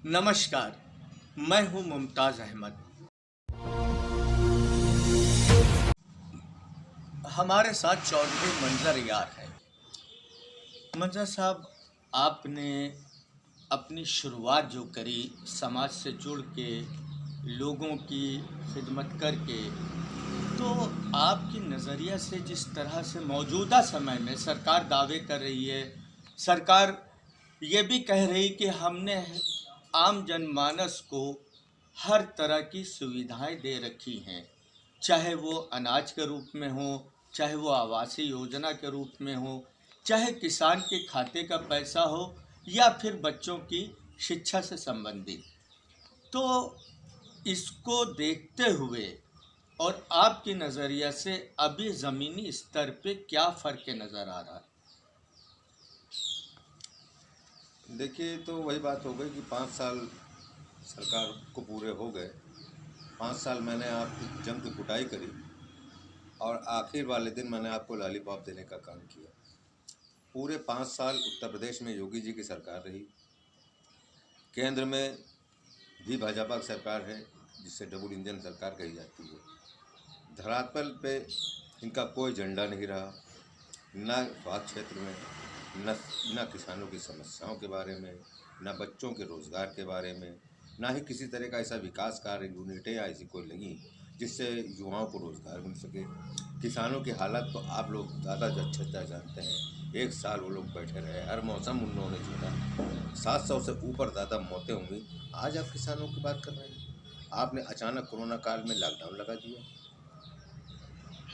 नमस्कार, मैं हूं मुमताज़ अहमद। हमारे साथ चौधरी मंजर यार है। मंजर साहब, आपने अपनी शुरुआत जो करी समाज से जुड़ के, लोगों की खिदमत करके, तो आपकी नज़रिया से जिस तरह से मौजूदा समय में सरकार दावे कर रही है, सरकार ये भी कह रही कि हमने आम जनमानस को हर तरह की सुविधाएं दे रखी हैं, चाहे वो अनाज के रूप में हो, चाहे वो आवासीय योजना के रूप में हो, चाहे किसान के खाते का पैसा हो, या फिर बच्चों की शिक्षा से संबंधित। तो इसको देखते हुए और आपकी नज़रिया से अभी ज़मीनी स्तर पे क्या फ़र्क नज़र आ रहा है? देखिए, तो वही बात हो गई कि 5 साल सरकार को पूरे हो गए। 5 साल मैंने आपकी जम की कुटाई करी और आखिर वाले दिन मैंने आपको लॉलीपॉप देने का काम किया। पूरे 5 साल उत्तर प्रदेश में योगी जी की सरकार रही। केंद्र में भी भाजपा की सरकार है, जिससे डबल इंजन सरकार कही जाती है। धरातल पे इनका कोई झंडा नहीं रहा, न स्वास्थ्य क्षेत्र में, न किसानों की समस्याओं के बारे में, न बच्चों के रोज़गार के बारे में, ना ही किसी तरह का ऐसा विकास कार्य यूनिटें या ऐसी कोई लगी जिससे युवाओं को रोज़गार मिल सके। किसानों की हालत तो आप लोग ज़्यादा अच्छे तरह जानते हैं। 1 साल वो लोग बैठे रहे, हर मौसम उन्होंने झेला। 700 से ऊपर ज़्यादा मौतें होंगी। आज आप किसानों की बात कर रहे हैं। आपने अचानक कोरोना काल में लॉकडाउन लगा दिया,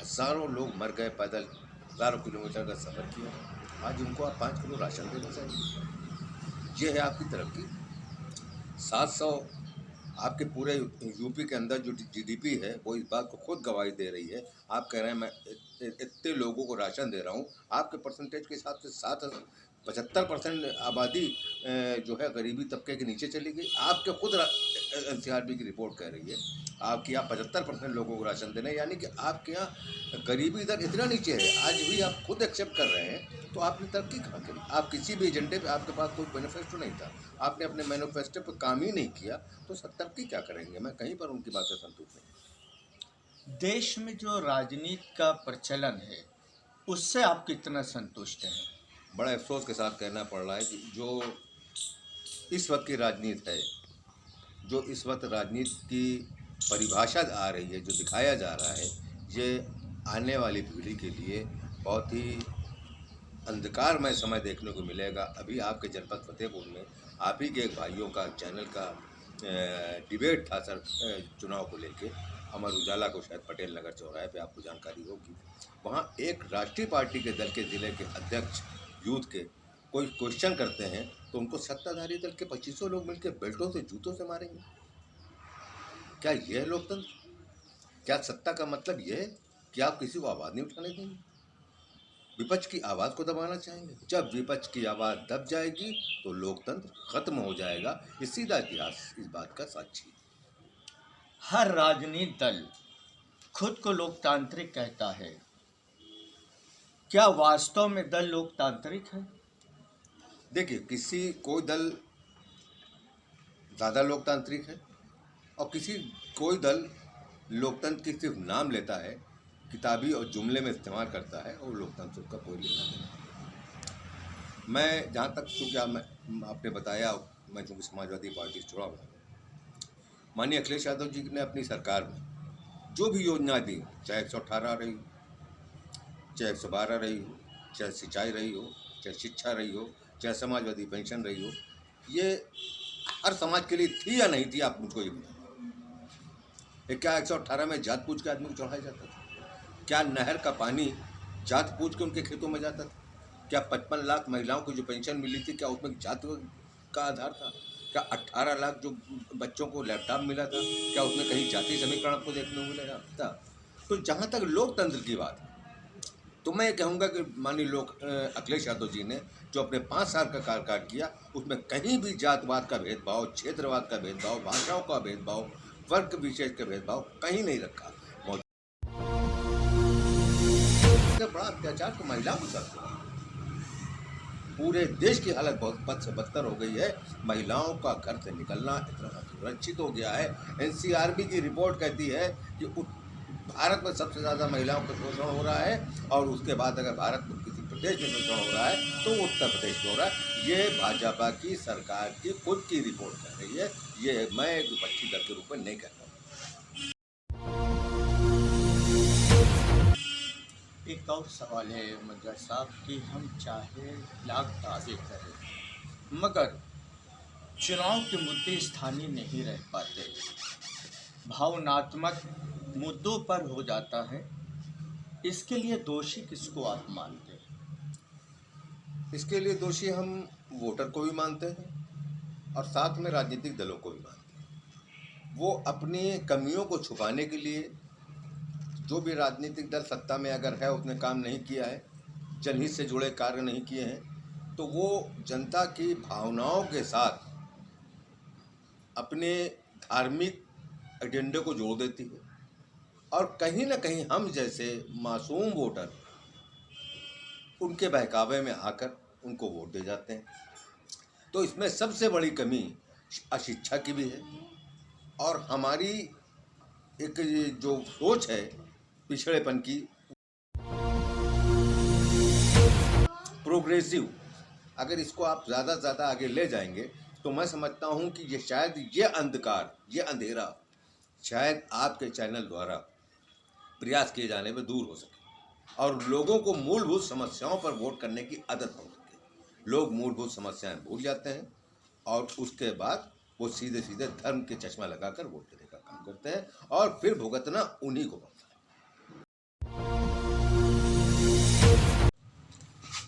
हज़ारों लोग मर गए, पैदल हज़ारों किलोमीटर का सफ़र किया। आज उनको आप 5 किलो राशन देना चाहिए। ये है आपकी तरक्की। 700 आपके पूरे यूपी के अंदर जो जीडीपी है वो इस बात को खुद गवाही दे रही है। आप कह रहे हैं मैं इतने लोगों को राशन दे रहा हूँ। आपके परसेंटेज के हिसाब से 75% आबादी जो है गरीबी तबके के नीचे चली गई। आपके खुद एनसीआरबी की रिपोर्ट कह रही है आपके यहाँ 75% लोगों को राशन देना, यानी कि आपके यहाँ गरीबी दर इतना नीचे है। आज भी आप खुद एक्सेप्ट कर रहे हैं, तो आपने तरक्की कहाँ करी? आप किसी भी एजेंडे पे, आपके पास कोई मैनिफेस्टो नहीं था, आपने अपने मैनिफेस्टो पे काम ही नहीं किया, तो तरक्की क्या करेंगे? मैं कहीं पर उनकी बात से संतुष्ट नहीं। देश में जो राजनीति का प्रचलन है, उससे आप कितना संतुष्ट हैं? बड़ा अफसोस के साथ कहना पड़ रहा है कि जो इस वक्त की राजनीति है, जो इस वक्त राजनीति की परिभाषा आ रही है, जो दिखाया जा रहा है, ये आने वाली पीढ़ी के लिए बहुत ही अंधकारमय समय देखने को मिलेगा। अभी आपके जनपद फतेहपुर में आप ही के एक भाइयों का चैनल का डिबेट था सर, चुनाव को लेके। अमर उजाला को शायद पटेल नगर चौराहे पे आपको जानकारी होगी। वहाँ एक राष्ट्रीय पार्टी के दल के ज़िले के अध्यक्ष यूथ के कोई क्वेश्चन करते हैं तो उनको सत्ताधारी दल के 2500 लोग मिलकर बेल्टों से, जूतों से मारेंगे। क्या यह है लोकतंत्र? क्या सत्ता का मतलब यह है कि आप किसी को आवाज़ नहीं उठाने देंगे, विपक्ष की आवाज़ को दबाना चाहेंगे? जब विपक्ष की आवाज़ दब जाएगी तो लोकतंत्र खत्म हो जाएगा। ये सीधा इतिहास इस बात का साक्षी है। हर राजनीतिक दल खुद को लोकतांत्रिक कहता है। क्या वास्तव में दल लोकतांत्रिक है? देखिए, कोई दल ज़्यादा लोकतांत्रिक है और कोई दल लोकतंत्र की सिर्फ नाम लेता है, किताबी और जुमले में इस्तेमाल करता है, और लोकतंत्र का कोई लेना देना नहीं। मैं जहाँ तक, चूँकि आपने बताया, मैं चूँकि समाजवादी पार्टी से जुड़ा हूँ, माननीय अखिलेश यादव जी ने अपनी सरकार में जो भी योजना दी, चाहे 118 रही हो, चाहे 112 रही हो, चाहे सिंचाई रही हो, चाहे शिक्षा रही हो, चाहे समाजवादी पेंशन रही हो, ये हर समाज के लिए थी या नहीं थी? आप मुझको ये बताइए। क्या 118 में जात पूछ के आदमी को चढ़ाया जाता था? क्या नहर का पानी जात पूछ के उनके खेतों में जाता था? क्या 55 लाख महिलाओं को जो पेंशन मिली थी, क्या उसमें जात का आधार था? क्या 18 लाख जो बच्चों को लैपटॉप मिला था, क्या उसमें कहीं जाति समीकरण आपको देखने को मिला था? तो जहाँ तक लोकतंत्र की बात है, तो मैं कहूँगा कि माननीय अखिलेश यादव जी ने जो अपने 5 साल का कार्यकाल किया, उसमें कहीं भी जातवाद का भेदभाव, क्षेत्रवाद का भेदभाव, भाषाओं का भेदभाव, वर्ग विशेष का भेदभाव कहीं नहीं रखा। बड़ा अत्याचार तो महिलाओं के साथ हुआ। पूरे देश की हालत बहुत बद से बदतर हो गई है। महिलाओं का घर से निकलना इतना सुरक्षित हो गया है। एनसीआरबी की रिपोर्ट कहती है कि भारत में सबसे ज़्यादा महिलाओं का शोषण हो रहा है, और उसके बाद अगर भारत में किसी प्रदेश में शोषण हो रहा है तो उत्तर प्रदेश में हो रहा है। ये भाजपा की सरकार की खुद की रिपोर्ट कह रही है, ये मैं एक विपक्षी दल के रूप में नहीं कहता हूँ। एक और सवाल है मजहर साहब कि हम चाहे लाख दावे करें मगर चुनाव के मुद्दे स्थानीय नहीं रह पाते, भावनात्मक मुद्दों पर हो जाता है। इसके लिए दोषी किसको आप मानते हैं? इसके लिए दोषी हम वोटर को भी मानते हैं और साथ में राजनीतिक दलों को भी मानते हैं। वो अपनी कमियों को छुपाने के लिए, जो भी राजनीतिक दल सत्ता में अगर है उसने काम नहीं किया है, जनहित से जुड़े कार्य नहीं किए हैं, तो वो जनता की भावनाओं के साथ अपने धार्मिक एजेंडे को जोड़ देती है, और कहीं ना कहीं हम जैसे मासूम वोटर उनके बहकावे में आकर उनको वोट दे जाते हैं। तो इसमें सबसे बड़ी कमी अशिक्षा की भी है, और हमारी एक जो सोच है पिछड़ेपन की, प्रोग्रेसिव, अगर इसको आप ज़्यादा से ज़्यादा आगे ले जाएंगे तो मैं समझता हूँ कि ये शायद ये अंधकार, ये अंधेरा शायद आपके चैनल द्वारा प्रयास किए जाने में दूर हो सके और लोगों को मूलभूत समस्याओं पर वोट करने की आदत हो सके। लोग मूलभूत समस्याएं भूल जाते हैं और उसके बाद वो सीधे सीधे धर्म के चश्मा लगाकर वोट देने का काम करते हैं, और फिर भुगतना उन्हीं को पड़ता है।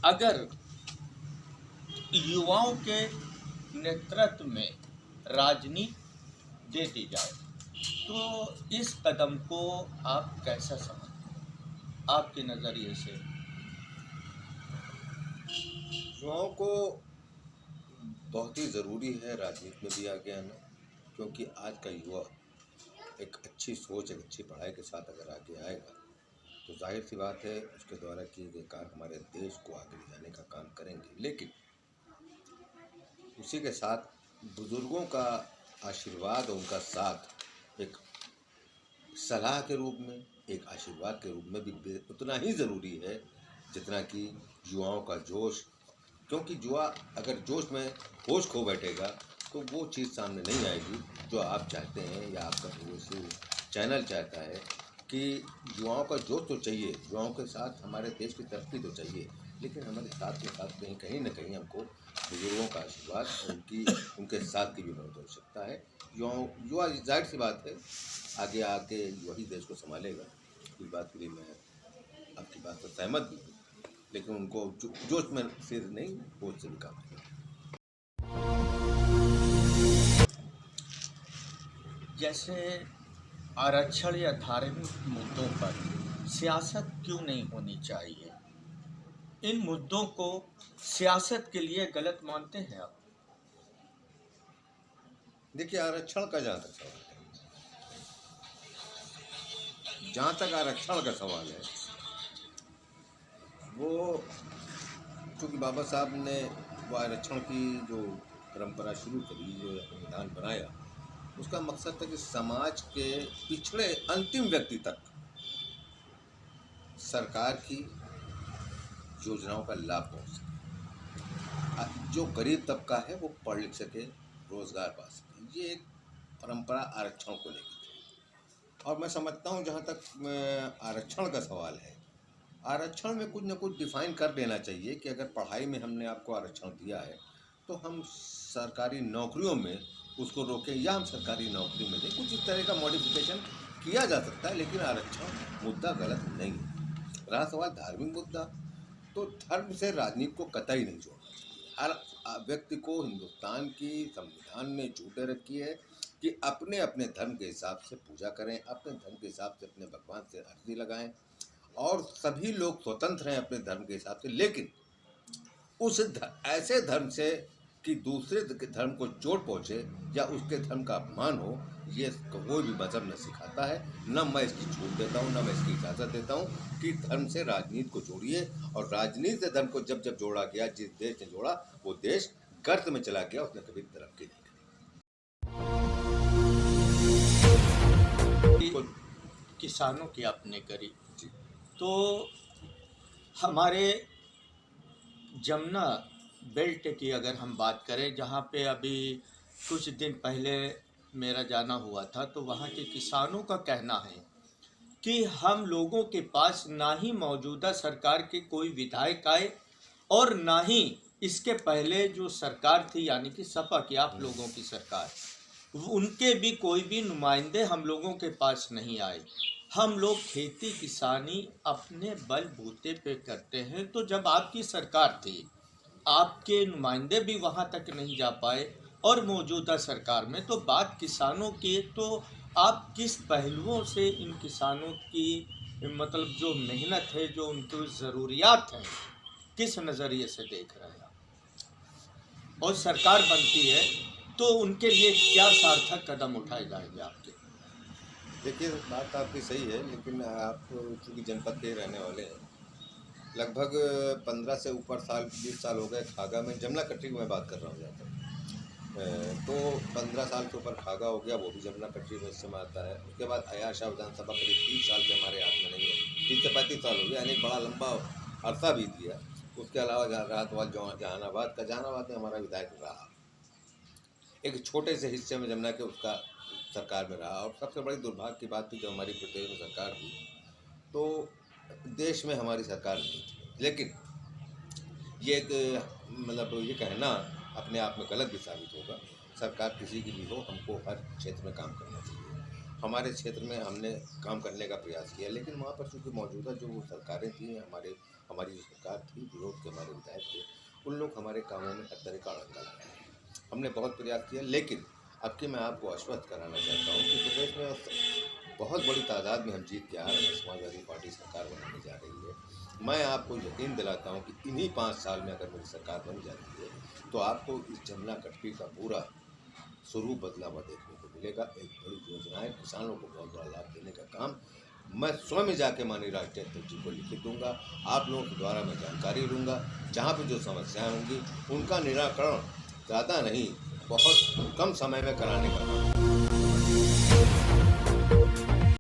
अगर युवाओं के नेतृत्व में राजनीति दे दी जाए तो इस कदम को आप कैसा समझते हैं आपके नज़रिए से? युवाओं को बहुत ही ज़रूरी है राजनीति में भी आगे आना, क्योंकि आज का युवा एक अच्छी सोच, एक अच्छी पढ़ाई के साथ अगर आगे आएगा तो जाहिर सी बात है उसके द्वारा किए गए कार्य हमारे देश को आगे ले जाने का काम करेंगे। लेकिन उसी के साथ बुजुर्गों का आशीर्वाद, उनका साथ एक सलाह के रूप में, एक आशीर्वाद के रूप में भी उतना ही ज़रूरी है जितना कि युवाओं का जोश। क्योंकि युवा अगर जोश में होश खो बैठेगा तो वो चीज़ सामने नहीं आएगी जो आप चाहते हैं या आपका चैनल चाहता है कि युवाओं का जोश तो चाहिए, युवाओं के साथ हमारे देश की तरक्की तो चाहिए, लेकिन हमारे साथ के साथ कहीं ना कहीं हमको बुजुर्गों का आशीर्वाद, उनके साथ की भी बहुत आवश्यकता है। युवा जाहिर सी बात है आगे आके वही देश को संभालेगा, इस बात के लिए मैं आपकी बात से सहमत भी हूँ, लेकिन उनको जोश में से नहीं, होश से भी काम करें। जैसे आरक्षण या धार्मिक मुद्दों पर सियासत क्यों नहीं होनी चाहिए? इन मुद्दों को सियासत के लिए गलत मानते हैं आप? देखिए, आरक्षण का जहाँ तक आरक्षण का सवाल है, वो क्योंकि बाबा साहब ने वो आरक्षण की जो परंपरा शुरू करी, जो संविधान बनाया, उसका मकसद था कि समाज के पिछड़े अंतिम व्यक्ति तक सरकार की योजनाओं का लाभ पहुंच सके, जो गरीब तबका है वो पढ़ लिख सके, रोजगार पा सके। ये एक परंपरा आरक्षण को लेकर थी। और मैं समझता हूँ जहाँ तक आरक्षण का सवाल है, आरक्षण में कुछ न कुछ डिफाइन कर देना चाहिए कि अगर पढ़ाई में हमने आपको आरक्षण दिया है तो हम सरकारी नौकरियों में उसको रोकें या हम सरकारी नौकरी में दें। कुछ इस तरह का मॉडिफिकेशन किया जा सकता है, लेकिन आरक्षण मुद्दा गलत नहीं है। रहा सवाल धार्मिक मुद्दा, तो धर्म से राजनीति को कतई नहीं जोड़ना चाहिए। हर व्यक्ति को हिंदुस्तान की संविधान में छूटें रखी है कि अपने अपने धर्म के हिसाब से पूजा करें, अपने धर्म के हिसाब से अपने भगवान से अर्जी लगाएं, और सभी लोग स्वतंत्र हैं अपने धर्म के हिसाब से। लेकिन उस ऐसे धर्म से कि दूसरे धर्म को चोट पहुँचे या उसके धर्म का अपमान हो, ये कोई भी मजहब न सिखाता है, न मैं इसकी छूट देता हूँ, न मैं इसकी इजाज़त देता हूँ कि धर्म से राजनीति को जोड़िए। और राजनीति से धर्म को जब जब जोड़ा गया, जिस देश ने जोड़ा वो देश गर्त में चला गया, उसने कभी तरक्की नहीं कि किसानों की आपने करी, जी। तो हमारे जमुना बेल्ट की अगर हम बात करें, जहाँ पे अभी कुछ दिन पहले मेरा जाना हुआ था, तो वहाँ के किसानों का कहना है कि हम लोगों के पास ना ही मौजूदा सरकार के कोई विधायक आए और ना ही इसके पहले जो सरकार थी, यानी कि सपा की, आप लोगों की सरकार, उनके भी कोई भी नुमाइंदे हम लोगों के पास नहीं आए। हम लोग खेती किसानी अपने बलबूते पे करते हैं। तो जब आपकी सरकार थी, आपके नुमाइंदे भी वहाँ तक नहीं जा पाए, और मौजूदा सरकार में तो बात किसानों की, तो आप किस पहलुओं से इन किसानों की मतलब जो मेहनत है, जो उनकी ज़रूरियात हैं, किस नज़रिए से देख रहे हैं आप? और सरकार बनती है तो उनके लिए क्या सार्थक कदम उठाए जाएंगे आपके? देखिए, बात आपकी सही है, लेकिन आप चूँकि जनपद के रहने वाले हैं, लगभग 15 से ऊपर साल, 20 साल हो गए खागा में, जमुना कटरी की मैं बात कर रहा हूँ जहाँ तक। तो 15 साल के ऊपर खागा हो गया, वो भी जमुना कटरी में इस समय आता है। उसके बाद अयाशा विधानसभा करीब 30 साल से हमारे हाथ में नहीं है, 30 से 35 साल हो गया, यानी एक बड़ा लंबा अरसा बीत गया। उसके अलावा राहत वाल जहानाबाद का, जहानाबाद में हमारा विधायक रहा, एक छोटे से हिस्से में जमुना के उसका सरकार में रहा। और सबसे बड़ी दुर्भाग्य की बात थी, जब हमारी प्रदेश में सरकार थी तो देश में हमारी सरकार नहीं थी। लेकिन ये एक मतलब ये कहना अपने आप में गलत भी साबित होगा। सरकार किसी की भी हो, हमको हर क्षेत्र में काम करना चाहिए। हमारे क्षेत्र में हमने काम करने का प्रयास किया, लेकिन वहाँ पर चूँकि मौजूदा जो सरकारें थी, हमारी जो सरकार थी, विरोध के हमारे विधायक थे, उन लोग हमारे कामों में हर तरह का अड़ंगा लगाए। हमने बहुत प्रयास किया, लेकिन अब कि मैं आपको आश्वस्त कराना चाहता हूँ कि प्रदेश में बहुत बड़ी तादाद में हम जीत के आ रहे हैं। समाजवादी पार्टी सरकार बनाने जा रही है। मैं आपको यकीन दिलाता हूँ कि इन्हीं 5 साल में अगर मेरी सरकार बन जाती है तो आपको इस जमुना कटरी का पूरा स्वरूप बदला हुआ देखने को मिलेगा। एक बड़ी योजनाएं किसानों को बहुत बड़ा लाभ देने का काम मैं स्वयं जाके माननीय राष्ट्रीय अध्यक्ष जी को लिखित दूंगा। आप लोगों के द्वारा मैं जानकारी लूँगा, जहाँ पे जो समस्याएं होंगी उनका निराकरण ज़्यादा नहीं, बहुत कम समय में कराने का